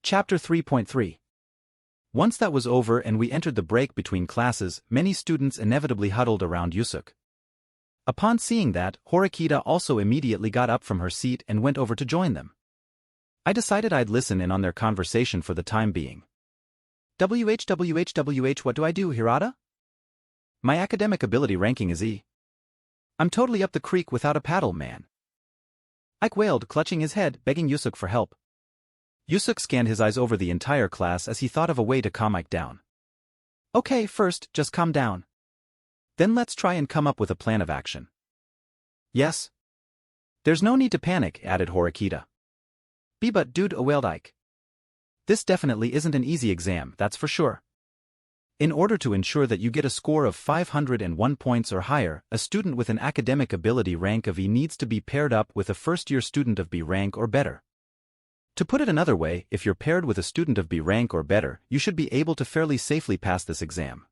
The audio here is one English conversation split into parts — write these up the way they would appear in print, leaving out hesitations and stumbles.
Chapter 3.3. Once that was over and we entered the break between classes, many students inevitably huddled around Yusuke. Upon seeing that, Horikita also immediately got up from her seat and went over to join them. I decided I'd listen in on their conversation for the time being. WHWHWH, what do I do, Hirata? My academic ability ranking is E. I'm totally up the creek without a paddle, man. Ike wailed, clutching his head, begging Yusuke for help. Yusuke scanned his eyes over the entire class as he thought of a way to calm Ike down. Okay, first, just calm down. Then let's try and come up with a plan of action. Yes? There's no need to panic, added Horikita. But dude, wailed Ike. This definitely isn't an easy exam, that's for sure. In order to ensure that you get a score of 501 points or higher, a student with an academic ability rank of E needs to be paired up with a first-year student of B rank or better. To put it another way, if you're paired with a student of B rank or better, you should be able to fairly safely pass this exam.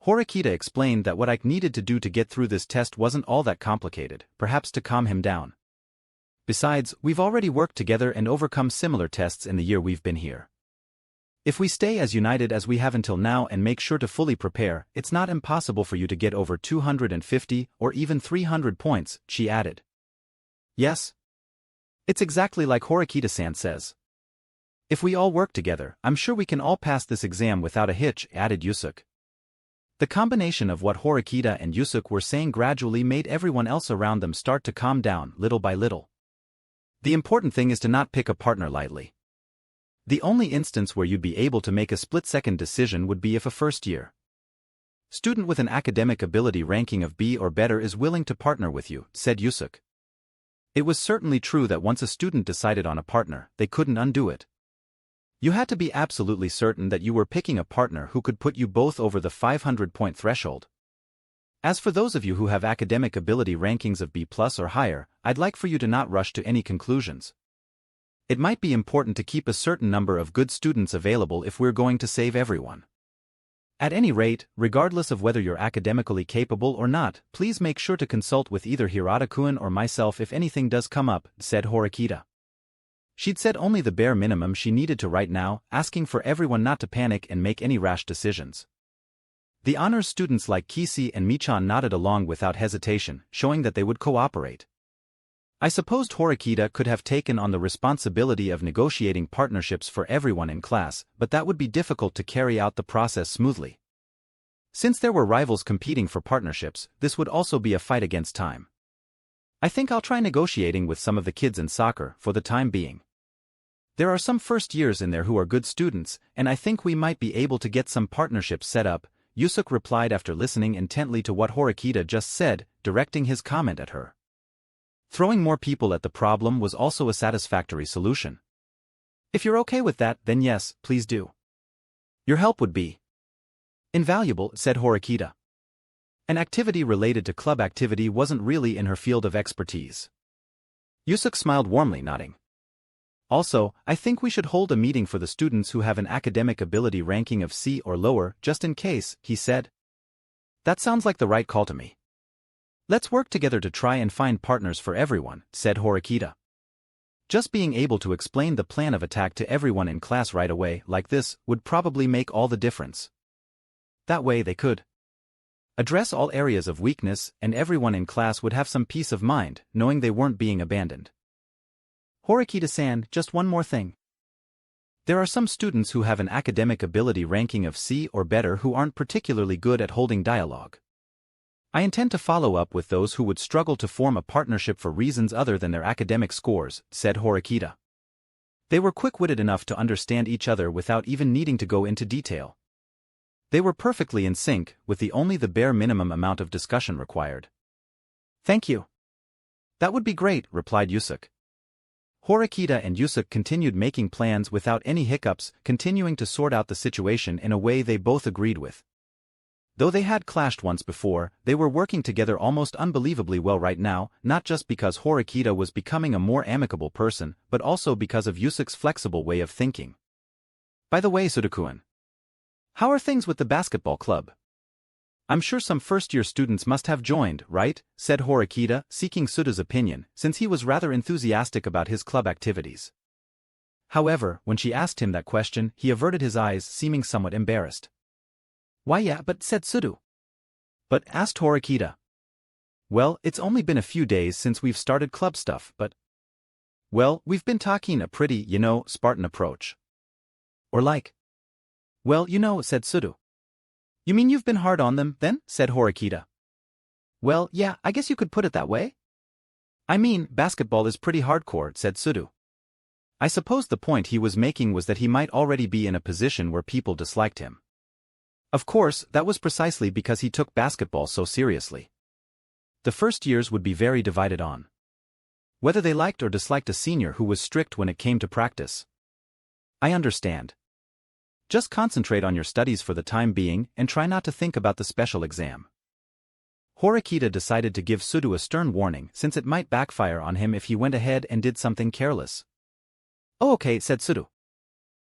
Horikita explained that what Ike needed to do to get through this test wasn't all that complicated, perhaps to calm him down. Besides, we've already worked together and overcome similar tests in the year we've been here. If we stay as united as we have until now and make sure to fully prepare, it's not impossible for you to get over 250 or even 300 points, she added. Yes? It's exactly like Horikita-san says. If we all work together, I'm sure we can all pass this exam without a hitch, added Yusuke. The combination of what Horikita and Yusuke were saying gradually made everyone else around them start to calm down, little by little. The important thing is to not pick a partner lightly. The only instance where you'd be able to make a split-second decision would be if a first-year student with an academic ability ranking of B or better is willing to partner with you, said Yusuke. It was certainly true that once a student decided on a partner, they couldn't undo it. You had to be absolutely certain that you were picking a partner who could put you both over the 500-point threshold. As for those of you who have academic ability rankings of B+ or higher, I'd like for you to not rush to any conclusions. It might be important to keep a certain number of good students available if we're going to save everyone. At any rate, regardless of whether you're academically capable or not, please make sure to consult with either Hirata-kun or myself if anything does come up, said Horikita. She'd said only the bare minimum she needed to right now, asking for everyone not to panic and make any rash decisions. The honors students like Kisi and Michan nodded along without hesitation, showing that they would cooperate. I supposed Horikita could have taken on the responsibility of negotiating partnerships for everyone in class, but that would be difficult to carry out the process smoothly. Since there were rivals competing for partnerships, this would also be a fight against time. I think I'll try negotiating with some of the kids in soccer for the time being. There are some first years in there who are good students, and I think we might be able to get some partnerships set up, Yusuke replied after listening intently to what Horikita just said, directing his comment at her. Throwing more people at the problem was also a satisfactory solution. If you're okay with that, then yes, please do. Your help would be invaluable, said Horikita. An activity related to club activity wasn't really in her field of expertise. Yusuke smiled warmly, nodding. Also, I think we should hold a meeting for the students who have an academic ability ranking of C or lower, just in case, he said. That sounds like the right call to me. Let's work together to try and find partners for everyone, said Horikita. Just being able to explain the plan of attack to everyone in class right away, like this, would probably make all the difference. That way they could address all areas of weakness, and everyone in class would have some peace of mind, knowing they weren't being abandoned. Horikita-san, just one more thing. There are some students who have an academic ability ranking of C or better who aren't particularly good at holding dialogue. I intend to follow up with those who would struggle to form a partnership for reasons other than their academic scores, said Horikita. They were quick-witted enough to understand each other without even needing to go into detail. They were perfectly in sync, with only the bare minimum amount of discussion required. Thank you. That would be great, replied Yusuke. Horikita and Yusuke continued making plans without any hiccups, continuing to sort out the situation in a way they both agreed with. Though they had clashed once before, they were working together almost unbelievably well right now, not just because Horikita was becoming a more amicable person, but also because of Yusuke's flexible way of thinking. By the way, Suda-kun, how are things with the basketball club? I'm sure some first-year students must have joined, right? Said Horikita, seeking Suda's opinion, since he was rather enthusiastic about his club activities. However, when she asked him that question, he averted his eyes, seeming somewhat embarrassed. Why yeah, but said Sudo. But asked Horikita. Well, it's only been a few days since we've started club stuff, but... Well, we've been talking a pretty, Spartan approach. Or like... Well, said Sudo. You mean you've been hard on them, then? Said Horikita. Well, yeah, I guess you could put it that way. I mean, basketball is pretty hardcore, said Sudo. I suppose the point he was making was that he might already be in a position where people disliked him. Of course, that was precisely because he took basketball so seriously. The first years would be very divided on whether they liked or disliked a senior who was strict when it came to practice. I understand. Just concentrate on your studies for the time being and try not to think about the special exam. Horikita decided to give Sudo a stern warning since it might backfire on him if he went ahead and did something careless. Oh okay, said Sudo.